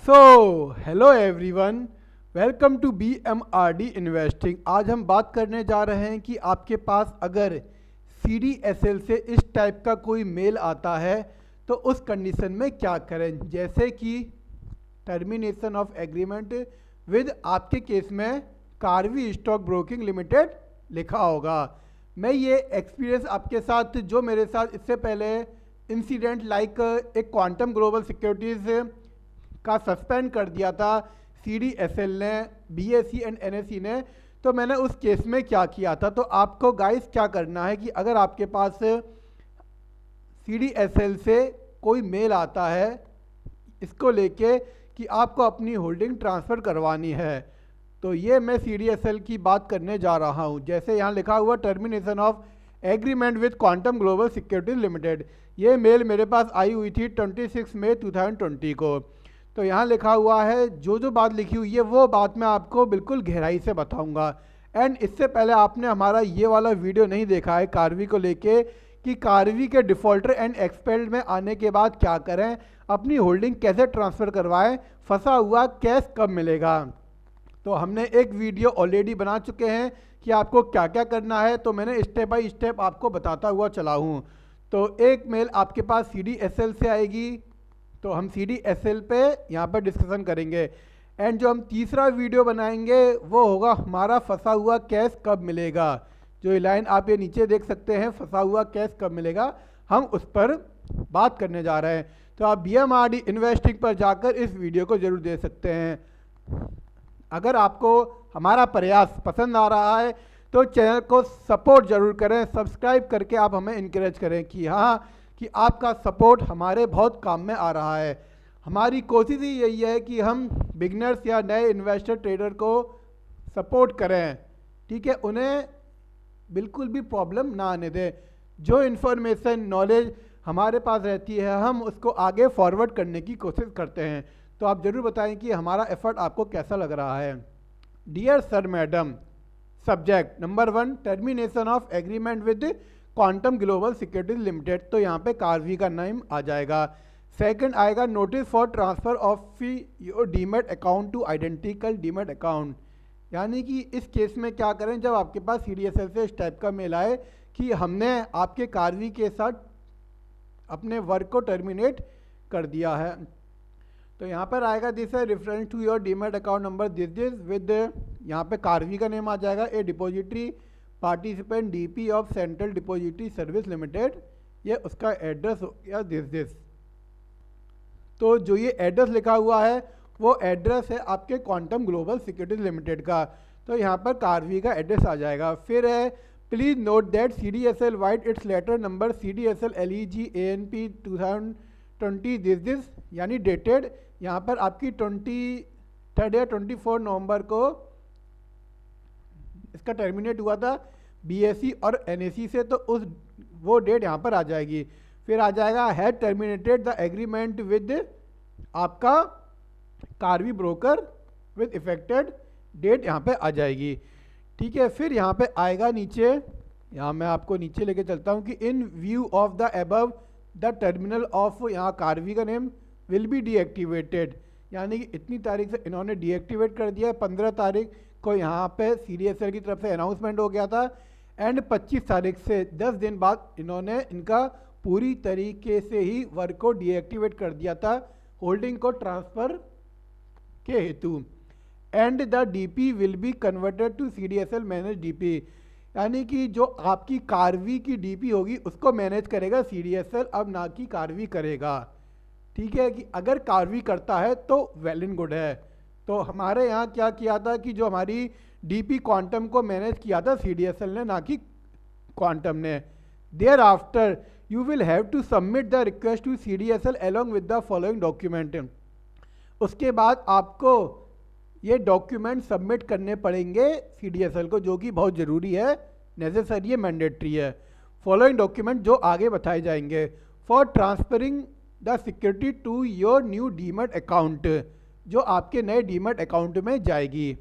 So hello everyone, welcome to BMRD investing. आज हम बात करने जा रहे हैं कि आपके पास अगर CDSL से इस टाइप का कोई मेल आता है तो उस कंडीशन में क्या करें। जैसे कि टर्मिनेशन ऑफ एग्रीमेंट विद आपके केस में कार्वी स्टॉक ब्रोकिंग लिमिटेड लिखा होगा। मैं ये एक्सपीरियंस आपके साथ जो मेरे साथ इससे पहले इंसिडेंट लाइक एक क्वांटम ग्लोबल सिक्योरिटीज़ का सस्पेंड कर दिया था CDSL ने, BSE एंड NSE ने, तो मैंने उस केस में क्या किया था। तो आपको गाइस क्या करना है कि अगर आपके पास CDSL से कोई मेल आता है इसको लेके कि आपको अपनी होल्डिंग ट्रांसफ़र करवानी है, तो ये मैं CDSL की बात करने जा रहा हूँ। जैसे यहाँ लिखा हुआ termination of agreement with quantum global securities limited, ये मेल मेरे पास आई हुई थी 26 मई 2020 को। तो यहाँ लिखा हुआ है, जो बात लिखी हुई है वो बात मैं आपको बिल्कुल गहराई से बताऊंगा। एंड इससे पहले आपने हमारा ये वाला वीडियो नहीं देखा है कार्वी को लेके कि कार्वी के डिफ़ॉल्टर एंड एक्सपेल्ड में आने के बाद क्या करें, अपनी होल्डिंग कैसे ट्रांसफ़र करवाएं, फंसा हुआ कैश कब मिलेगा। तो हमने एक वीडियो ऑलरेडी बना चुके हैं कि आपको क्या क्या करना है, तो मैंने स्टेप बाय स्टेप आपको बताता हुआ चला हूँ। तो एक मेल आपके पास CDSL से आएगी, तो हम CDSL पे यहाँ पर डिस्कशन करेंगे। एंड जो हम तीसरा वीडियो बनाएंगे वो होगा हमारा फंसा हुआ कैश कब मिलेगा। जो ये लाइन आप ये नीचे देख सकते हैं, फंसा हुआ कैश कब मिलेगा, हम उस पर बात करने जा रहे हैं। तो आप BMRD इन्वेस्टिंग पर जाकर इस वीडियो को ज़रूर देख सकते हैं। अगर आपको हमारा प्रयास पसंद आ रहा है तो चैनल को सपोर्ट ज़रूर करें, सब्सक्राइब करके आप हमें इनकरेज करें कि हाँ कि आपका सपोर्ट हमारे बहुत काम में आ रहा है। हमारी कोशिश ही यही है कि हम बिगनर्स या नए इन्वेस्टर ट्रेडर को सपोर्ट करें, ठीक है, उन्हें बिल्कुल भी प्रॉब्लम ना आने दें। जो इन्फॉर्मेशन नॉलेज हमारे पास रहती है हम उसको आगे फॉरवर्ड करने की कोशिश करते हैं। तो आप ज़रूर बताएं कि हमारा एफर्ट आपको कैसा लग रहा है। Dear sir madam, subject number 1 termination of agreement with quantum global securities limited, तो यहाँ पे कार्वी का नाम आ जाएगा। सेकंड आएगा notice for transfer of your demat account two identical demat account, यानी कि इस केस में क्या करें जब आपके पास CDSL से इस टाइप का मेल आए कि हमने आपके कार्वी के साथ अपने वर्क को टर्मिनेट कर दिया है। तो यहाँ पर आएगा दिस है reference to your demat account number this with, यहाँ पे कार्वी का नेम आ जाएगा, a depository participant DP of central depository service limited, ये उसका एड्रेस हो गया दिस। तो जो ये एड्रेस लिखा हुआ है वो एड्रेस है आपके क्वांटम ग्लोबल सिक्योरिटीज लिमिटेड का, तो यहाँ पर कार्वी का एड्रेस आ जाएगा। फिर है please note that CDSL vide its letter number CDSL LEG ANP 2020 this, यानी डेटेड यहाँ पर आपकी 23 या 24 नवंबर को इसका टर्मिनेट हुआ था BSE और NSE से, तो उस वो डेट यहाँ पर आ जाएगी। फिर आ जाएगा had terminated the agreement with आपका Karvy broker with effected date यहाँ पे आ जाएगी, ठीक है। फिर यहाँ पे आएगा नीचे, यहाँ मैं आपको नीचे लेके चलता हूँ कि इन view of the above the terminal of, यहाँ कार्वी का नेम विल बी डीएक्टिवेटेड, यानी कि इतनी तारीख से इन्होंने डीएक्टिवेट कर दिया। 15 तारीख को यहाँ पे CDSL की तरफ से अनाउंसमेंट हो गया था एंड 25 तारीख से 10 दिन बाद इन्होंने इनका पूरी तरीके से ही वर्क को डीएक्टिवेट कर दिया था होल्डिंग को ट्रांसफ़र के हेतु। And the DP will be converted to CDSL manage DP, यानी कि जो आपकी कार्वी की DP होगी उसको मैनेज करेगा CDSL, अब ना कि कार्वी करेगा, ठीक है। कि अगर कार्वी करता है तो वेल एंड गुड है। तो हमारे यहाँ क्या किया था कि जो हमारी DP क्वांटम को मैनेज किया था CDSL ने, ना कि क्वांटम ने। Thereafter you will have to submit the request to CDSL along with the following document, उसके बाद आपको ये डॉक्यूमेंट सबमिट करने पड़ेंगे CDSL को, जो कि बहुत ज़रूरी है, नेसेसरी है, मैंडेटरी है। फॉलोइंग डॉक्यूमेंट जो आगे बताए जाएंगे for transferring the security to your new demat account, जो आपके नए डीमेट अकाउंट में जाएगी।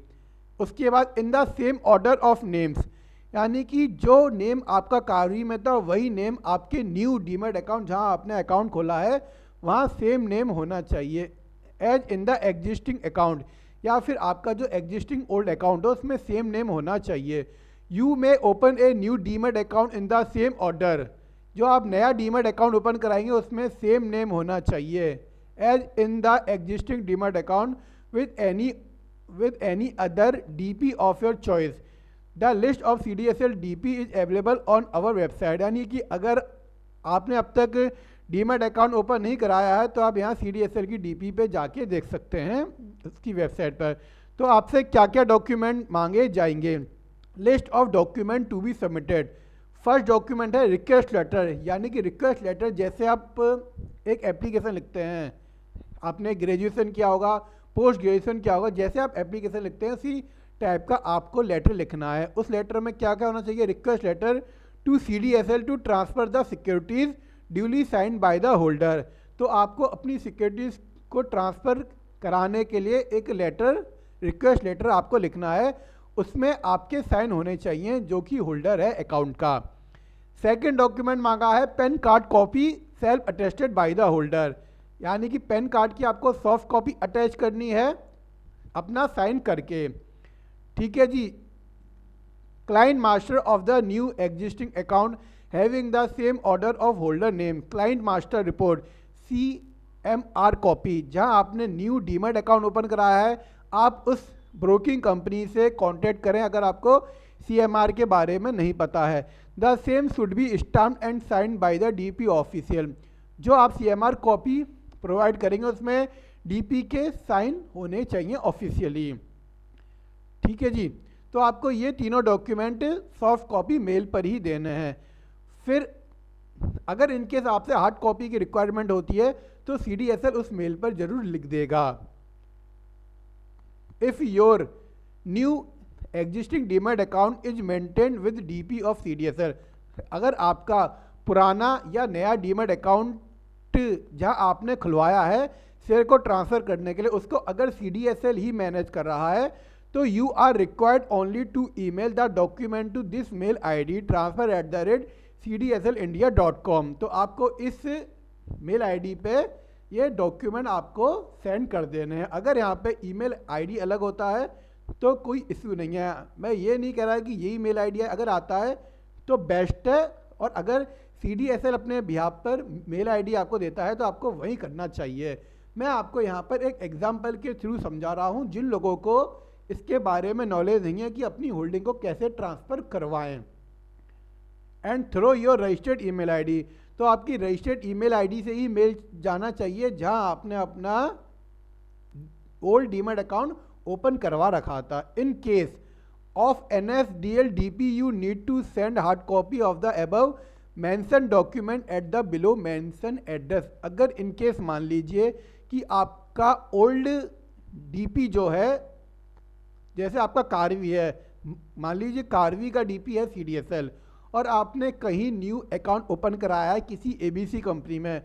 उसके बाद in the same order of names, यानी कि जो नेम आपका कार्वी में था वही नेम आपके न्यू डीमेट अकाउंट जहां आपने अकाउंट खोला है वहां सेम नेम होना चाहिए। As in the existing account, या फिर आपका जो एग्जिस्टिंग ओल्ड अकाउंट है उसमें सेम नेम होना चाहिए। You may open a new demat account in the same order, जो आप नया डीमैट अकाउंट ओपन कराएंगे उसमें सेम नेम होना चाहिए as in the existing demat account with any other DP of your choice. The list of CDSL DP is available on our website। यानी कि अगर आपने अब तक डीमैट अकाउंट ओपन नहीं कराया है तो आप यहाँ CDSL की DP पे जाके देख सकते हैं उसकी वेबसाइट पर। तो आपसे क्या क्या डॉक्यूमेंट मांगे जाएंगे। List of document to be submitted. First document है रिक्वेस्ट लेटर, यानी कि रिक्वेस्ट लेटर जैसे आप एक एप्लीकेशन लिखते हैं, आपने ग्रेजुएशन किया होगा, पोस्ट ग्रेजुएशन किया होगा, जैसे आप एप्लीकेशन लिखते हैं उसी टाइप का आपको लेटर लिखना है। उस लेटर में क्या क्या होना चाहिए। Request letter to CDSL to transfer the securities duly signed by the holder. तो आपको अपनी सिक्योरिटीज को ट्रांसफ़र कराने के लिए एक लेटर, रिक्वेस्ट लेटर आपको लिखना है, उसमें आपके साइन होने चाहिए जो कि होल्डर है अकाउंट का। सेकेंड डॉक्यूमेंट मांगा है PAN card copy self attested bye the holder, यानी कि पेन कार्ड की आपको सॉफ्ट कॉपी अटैच करनी है अपना साइन करके। ठीक है जी। Client master of the new existing account having the same order of holder name, client master report CMR copy. जहां आपने न्यू डीमैट अकाउंट ओपन कराया है आप उस ब्रोकिंग कंपनी से कांटेक्ट करें अगर आपको CMR के बारे में नहीं पता है। The same should be stamped and signed by the DP official. जो आप CMR कॉपी प्रोवाइड करेंगे उसमें DP के साइन होने चाहिए ऑफिशियली। ठीक है जी। तो आपको ये तीनों डॉक्यूमेंट सॉफ्ट कॉपी मेल पर ही देने हैं। फिर अगर इनकेस आपसे हार्ड कॉपी की रिक्वायरमेंट होती है तो CDSL उस मेल पर जरूर लिख देगा। If your new existing demat account is maintained with DP of CDSL, अगर आपका पुराना या नया डीमैट अकाउंट जहां आपने खुलवाया है शेयर को ट्रांसफर करने के लिए, उसको अगर CDSL ही मैनेज कर रहा है तो you are required only to email the document to this mail ID transfer@cdslindia.com। तो आपको इस मेल ID पे ये डॉक्यूमेंट आपको सेंड कर देने हैं। अगर यहाँ पे ईमेल ID अलग होता है तो कोई इश्यू नहीं है। मैं ये नहीं कह रहा कि यही मेल ID है, अगर आता है तो बेस्ट है, और अगर CDSL अपने बिहाफ पर मेल ID आपको देता है तो आपको वही करना चाहिए। मैं आपको यहाँ पर एक एग्जाम्पल के थ्रू समझा रहा हूँ जिन लोगों को इसके बारे में नॉलेज नहीं है कि अपनी होल्डिंग को कैसे ट्रांसफ़र करवाएं। And through your registered email ID, तो आपकी रजिस्टर्ड ईमेल ID से ही मेल जाना चाहिए जहां आपने अपना ओल्ड डीमैट अकाउंट ओपन करवा रखा था। In case of NSDL DP you need to send hard copy of the above mention document at the below mention address. अगर इन केस मान लीजिए कि आपका ओल्ड DP जो है, जैसे आपका कार्वी है, मान लीजिए कार्वी का DP है CDSL और आपने कहीं न्यू अकाउंट ओपन कराया है किसी ABC कंपनी में,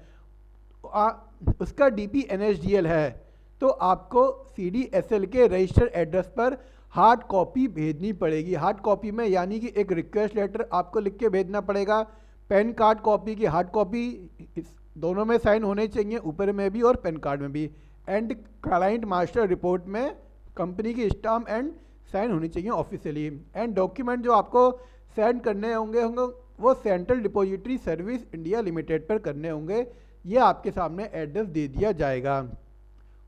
उसका DP NSDL है, तो आपको CDSL के रजिस्टर्ड एड्रेस पर हार्ड कॉपी भेजनी पड़ेगी। हार्ड कॉपी में यानी कि एक रिक्वेस्ट लेटर आपको लिख के भेजना पड़ेगा, पैन कार्ड कॉपी की हार्ड कॉपी, दोनों में साइन होने चाहिए, ऊपर में भी और पैन कार्ड में भी, एंड क्लाइंट मास्टर रिपोर्ट में कंपनी की स्टाम्प एंड साइन होनी चाहिए ऑफिशियली। एंड डॉक्यूमेंट जो आपको सेंड करने होंगे वो central depository service India limited पर करने होंगे। ये आपके सामने एड्रेस दे दिया जाएगा।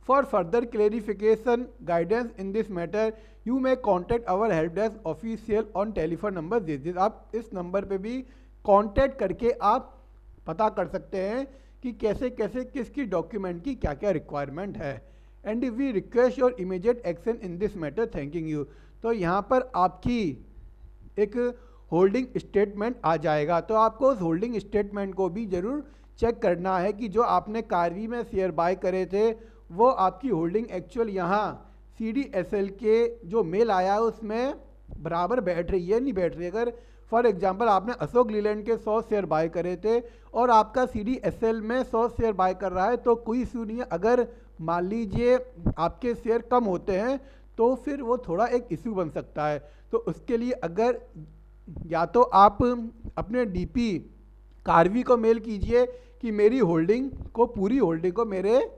For further clarification guidance in this matter you may contact our help desk official on telephone number this. आप इस नंबर पे भी कांटेक्ट करके आप पता कर सकते हैं कि कैसे कैसे किसकी डॉक्यूमेंट की क्या क्या रिक्वायरमेंट है। And we request your immediate action in this matter, thanking you. तो यहाँ पर आपकी एक होल्डिंग स्टेटमेंट आ जाएगा, तो आपको उस होल्डिंग स्टेटमेंट को भी ज़रूर चेक करना है कि जो आपने कार्वी में शेयर बाय करे थे वो आपकी होल्डिंग एक्चुअल यहाँ CDSL के जो मेल आया है उसमें बराबर बैठ रही है नहीं बैठ रही है। अगर फॉर एग्जांपल आपने अशोक लीलैंड के 100 शेयर बाय करे थे और आपका CDSL में 100 शेयर बाय कर रहा है तो कोई इशू नहीं है। अगर मान लीजिए आपके शेयर कम होते हैं तो फिर वो थोड़ा एक इशू बन सकता है। तो उसके लिए अगर या तो आप अपने DP कार्वी को मेल कीजिए कि मेरी होल्डिंग को, पूरी होल्डिंग को मेरे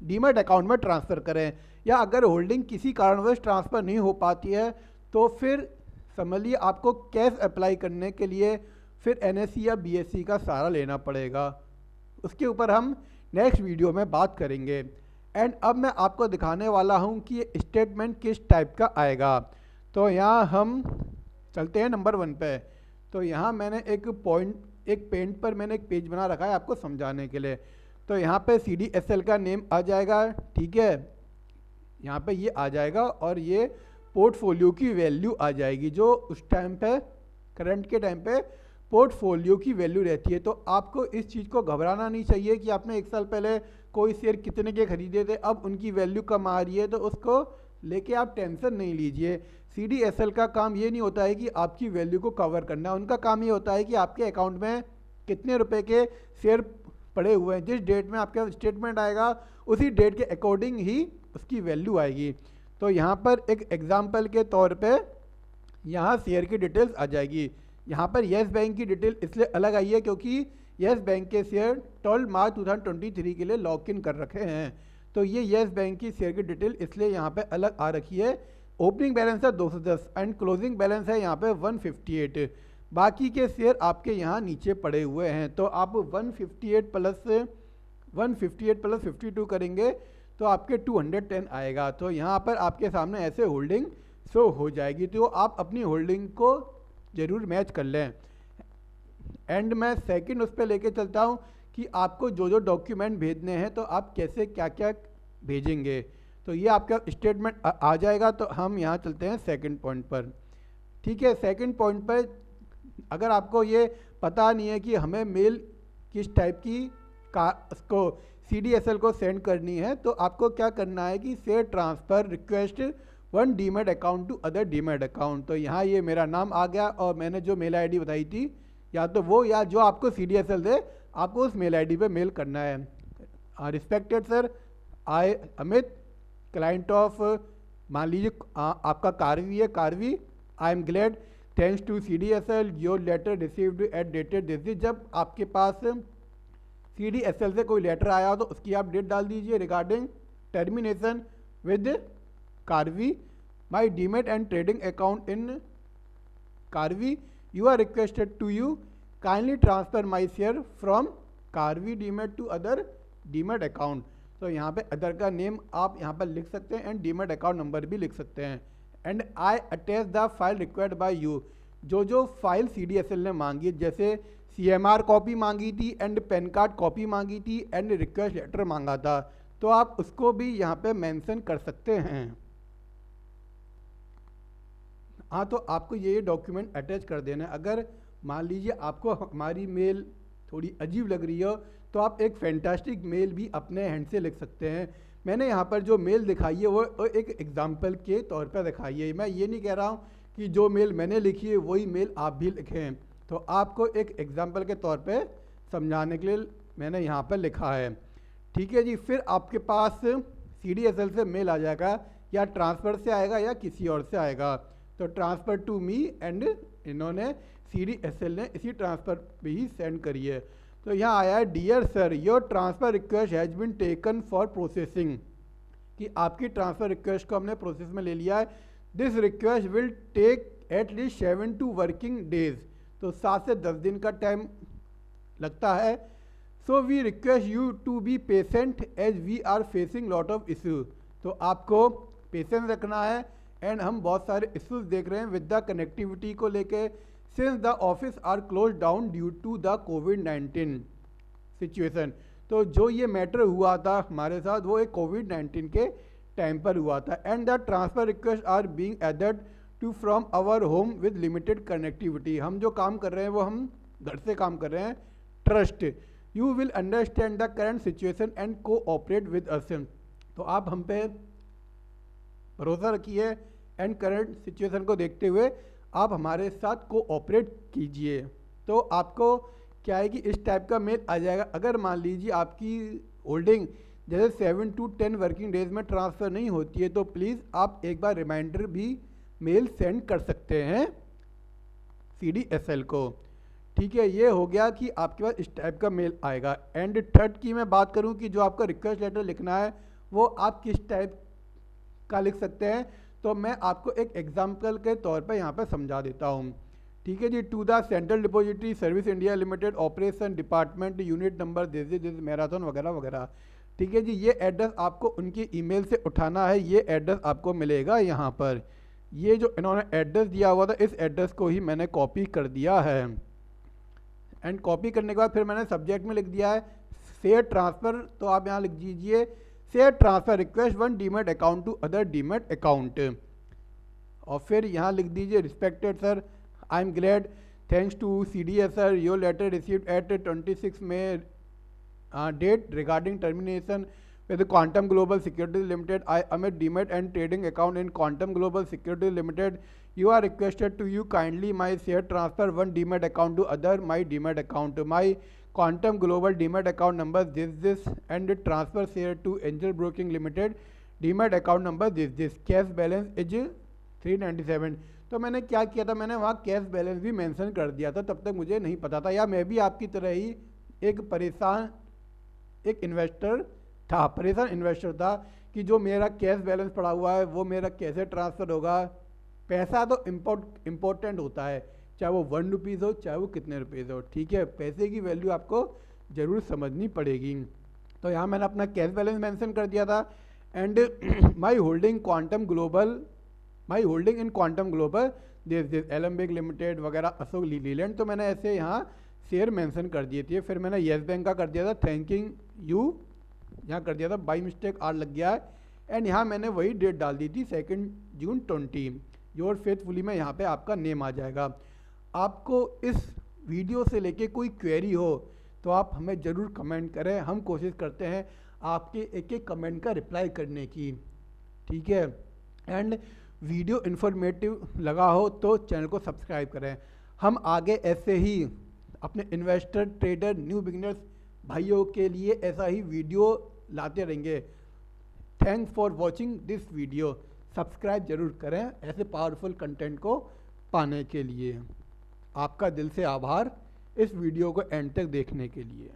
डीमैट अकाउंट में ट्रांसफ़र करें, या अगर होल्डिंग किसी कारणवश ट्रांसफ़र नहीं हो पाती है तो फिर समझ लीजिए आपको कैश अप्लाई करने के लिए फिर एनएससी या बीएससी का सहारा लेना पड़ेगा। उसके ऊपर हम नेक्स्ट वीडियो में बात करेंगे। एंड अब मैं आपको दिखाने वाला हूं कि ये स्टेटमेंट किस टाइप का आएगा। तो यहाँ हम चलते हैं नंबर 1 पे। तो यहाँ मैंने एक पेंट पर मैंने एक पेज बना रखा है आपको समझाने के लिए। तो यहाँ पे CDSL का नेम आ जाएगा, ठीक है, यहाँ पे ये आ जाएगा, और ये पोर्टफोलियो की वैल्यू आ जाएगी जो उस टाइम पे करंट के टाइम पे पोर्टफोलियो की वैल्यू रहती है। तो आपको इस चीज़ को घबराना नहीं चाहिए कि आपने 1 साल पहले कोई शेयर कितने के खरीदे थे, अब उनकी वैल्यू कम आ रही है, तो उसको लेके आप टेंशन नहीं लीजिए। CDSL का काम ये नहीं होता है कि आपकी वैल्यू को कवर करना, उनका काम ये होता है कि आपके अकाउंट में कितने रुपए के शेयर पड़े हुए हैं, जिस डेट में आपका स्टेटमेंट आएगा उसी डेट के अकॉर्डिंग ही उसकी वैल्यू आएगी। तो यहाँ पर एक एग्जाम्पल के तौर पे यहाँ शेयर की डिटेल्स आ जाएगी। यहाँ पर येस बैंक की डिटेल इसलिए अलग आई है क्योंकि येस बैंक के शेयर 12 मार्च 2023 के लिए लॉक इन कर रखे हैं। तो ये येस बैंक की शेयर की डिटेल इसलिए यहाँ पे अलग आ रखी है। ओपनिंग बैलेंस है 210 एंड क्लोजिंग बैलेंस है यहाँ पे 158। बाकी के शेयर आपके यहाँ नीचे पड़े हुए हैं। तो आप 158 प्लस 52 करेंगे तो आपके 210 आएगा। तो यहाँ पर आपके सामने ऐसे होल्डिंग शो हो जाएगी। तो आप अपनी होल्डिंग को ज़रूर मैच कर लें। एंड मैं सेकंड उस पर लेके चलता हूँ कि आपको जो जो डॉक्यूमेंट भेजने हैं तो आप कैसे क्या क्या भेजेंगे। तो ये आपका स्टेटमेंट आ जाएगा। तो हम यहाँ चलते हैं सेकंड पॉइंट पर, ठीक है। सेकंड पॉइंट पर अगर आपको ये पता नहीं है कि हमें मेल किस टाइप की उसको CDSL को सेंड करनी है, तो आपको क्या करना है कि share transfer request 1 demat account to other demat account. तो यहाँ ये मेरा नाम आ गया और मैंने जो मेल ID बताई थी या तो वो या जो आपको CDSL दे आपको उस मेल ID पे मेल करना है। Respected sir, I Amit, client of, मान लीजिए आपका कारवी है, Karvy, I am glad thanks to CDSL your letter received at dated this. जब आपके पास CDSL से कोई लेटर आया हो तो उसकी आप डेट डाल दीजिए। Regarding termination with Karvy my demat and trading account in Karvy, you are requested to you kindly transfer my share from Karvy demat to other demat account. तो यहाँ पे अदर का नेम आप यहाँ पर लिख सकते हैं एंड डीमेट अकाउंट नंबर भी लिख सकते हैं। And I attach the file required by you. जो फाइल CDSL ने मांगी, जैसे CMR कॉपी मांगी थी एंड पैन कार्ड कॉपी मांगी थी एंड रिक्वेस्ट लेटर मांगा था, तो आप उसको भी यहाँ पे मेंशन कर सकते हैं। हाँ, तो आपको ये डॉक्यूमेंट अटैच कर देना है। अगर मान लीजिए आपको हमारी मेल थोड़ी अजीब लग रही हो तो आप एक फैंटास्टिक मेल भी अपने हैंड से लिख सकते हैं। मैंने यहाँ पर जो मेल दिखाई है वो एक एग्जाम्पल के तौर पर दिखाई है। मैं ये नहीं कह रहा हूँ कि जो मेल मैंने लिखी है वही मेल आप भी लिखें। तो आपको एक एग्जाम्पल के तौर पे समझाने के लिए मैंने यहाँ पर लिखा है, ठीक है जी। फिर आपके पास CDSL से मेल आ जाएगा, या ट्रांसफ़र से आएगा या किसी और से आएगा। तो ट्रांसफ़र टू मी एंड इन्होंने CDSL ने इसी ट्रांसफ़र पे ही सेंड करी है। तो यहाँ आया है dear sir your transfer request has been taken for processing, कि आपकी ट्रांसफ़र रिक्वेस्ट को हमने प्रोसेस में ले लिया है। This request will take at least 7 to working days. तो 7 से 10 दिन का टाइम लगता है। So we request you to be patient as we are facing lot of issue. तो आपको पेशेंस रखना है एंड हम बहुत सारे इश्यूज देख रहे हैं विद द कनेक्टिविटी को लेके, since the office are close down due to the COVID-19 situation. तो जो ये मैटर हुआ था हमारे साथ वो एक COVID-19 के टाइम पर हुआ था। And the transfer request are being added to from our home with limited connectivity. हम जो काम कर रहे हैं वो हम घर से काम कर रहे हैं। Trust you will understand the current situation and cooperate with us. तो आप हम पे भरोसा रखिए एंड करंट सिचुएशन को देखते हुए आप हमारे साथ कोऑपरेट कीजिए। तो आपको क्या है कि इस टाइप का मेल आ जाएगा। अगर मान लीजिए आपकी होल्डिंग जैसे 7 to 10 वर्किंग डेज में ट्रांसफ़र नहीं होती है तो प्लीज़ आप एक बार रिमाइंडर भी मेल सेंड कर सकते हैं CDSL को, ठीक है, ये हो गया कि आपके पास इस टाइप का मेल आएगा। एंड थर्ड की मैं बात करूं कि जो आपका रिक्वेस्ट लेटर लिखना है वो आप किस टाइप का लिख सकते हैं, तो मैं आपको एक एग्जाम्पल के तौर पे यहाँ पे समझा देता हूँ। ठीक है जी, to the central depository service India limited operation department unit number this marathon वगैरह वगैरह। ठीक है जी, ये एड्रेस आपको उनकी ईमेल से उठाना है, ये एड्रेस आपको मिलेगा यहाँ पर। ये जो इन्होंने एड्रेस दिया हुआ था इस एड्रेस को ही मैंने कॉपी कर दिया है। एंड कॉपी करने के बाद फिर मैंने सब्जेक्ट में लिख दिया है शेयर ट्रांसफ़र, तो आप यहाँ लिख दीजिए share transfer request one demat account to other demat account. और फिर यहाँ लिख दीजिए respected sir, I am glad thanks to CDS sir your letter received at 26 May date regarding termination with Quantum Global Securities Limited. I am a demat and trading account in Quantum Global Securities Limited. You are requested to you kindly my share transfer one demat account to other my demat account. My Quantum Global demat account number this and transfer share to Angel Broking Limited. Demat account number this. Cash balance is 397. तो मैंने क्या किया था, मैंने वहाँ cash balance भी mention कर दिया था, तब तक मुझे नहीं पता था, या मैं भी आपकी तरह ही एक परेशान इन्वेस्टर था कि जो मेरा कैश बैलेंस पड़ा हुआ है वो मेरा कैसे ट्रांसफ़र होगा। पैसा तो इम्पोर्टेंट होता है, चाहे वो 1 रुपीज़ हो चाहे वो कितने रुपीज़ हो। ठीक है, पैसे की वैल्यू आपको ज़रूर समझनी पड़ेगी। तो यहाँ मैंने अपना कैश बैलेंस मेंशन कर दिया था। And my holding in quantum global this Alembic limited वगैरह अशोक लीलैंड, तो मैंने ऐसे यहाँ शेयर मेंशन कर दिए थे। फिर मैंने येस बैंक का कर दिया था थैंकिंग यू, यहाँ कर दिया था बाई मिस्टेक आर लग गया है। एंड यहाँ मैंने वही डेट डाल दी थी 2 जून 20। योर फेथफुली में यहाँ पे आपका नेम आ जाएगा। आपको इस वीडियो से लेके कोई क्वेरी हो तो आप हमें ज़रूर कमेंट करें, हम कोशिश करते हैं आपके एक एक कमेंट का रिप्लाई करने की। ठीक है, एंड वीडियो इन्फॉर्मेटिव लगा हो तो चैनल को सब्सक्राइब करें। हम आगे ऐसे ही अपने इन्वेस्टर ट्रेडर न्यू बिगिनर्स भाइयों के लिए ऐसा ही वीडियो लाते रहेंगे। Thanks for watching this video. Subscribe जरूर करें ऐसे पावरफुल कंटेंट को पाने के लिए। आपका दिल से आभार इस वीडियो को एंड तक देखने के लिए।